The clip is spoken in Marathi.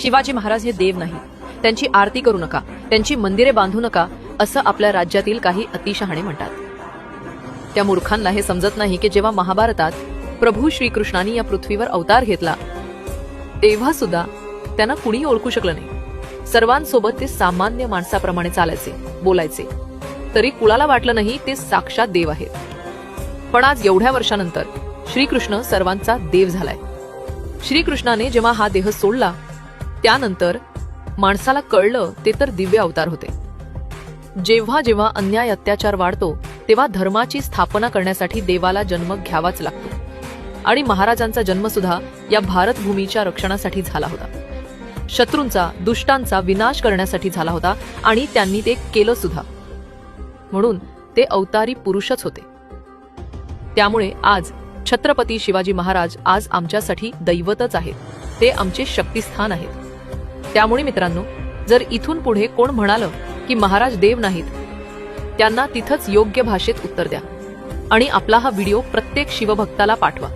शिवाजी महाराज हे देव नाही, त्यांची आरती करू नका, त्यांची मंदिरे बांधू नका, असं आपल्या राज्यातील काही अतिशहाणे म्हणतात. त्या मूर्खांना हे समजत नाही की जेव्हा महाभारतात प्रभू श्रीकृष्णांनी या पृथ्वीवर अवतार घेतला तेव्हा सुद्धा त्यांना कुणी ओळखू शकलं नाही. सर्वांसोबत ते सामान्य माणसाप्रमाणे चालायचे, बोलायचे, तरी कुणाला वाटलं नाही ते साक्षात देव आहेत. पण आज एवढ्या वर्षानंतर श्रीकृष्ण सर्वांचा देव झालाय. श्रीकृष्णाने जेव्हा हा देह सोडला त्यानंतर माणसाला कळलं ते तर दिव्य अवतार होते. जेव्हा जेव्हा अन्याय अत्याचार वाढतो तेव्हा धर्माची स्थापना करण्यासाठी देवाला जन्म घ्यावाच लागतो. आणि महाराजांचा जन्म सुद्धा या भारतभूमीच्या रक्षणासाठी झाला होता. शत्रूंचा, दुष्टांचा विनाश करण्यासाठी झाला होता आणि त्यांनी ते केलं सुद्धा. म्हणून ते अवतारी पुरुषच होते. त्यामुळे आज छत्रपती शिवाजी महाराज आज आमच्यासाठी दैवतच आहेत. ते आमचे शक्तिस्थान आहेत. त्यामुळे मित्रांनो, जर इथून पुढे कोण म्हणालं की महाराज देव नाहीत, त्यांना तिथंच योग्य भाषेत उत्तर द्या आणि आपला हा व्हिडिओ प्रत्येक शिवभक्ताला पाठवा.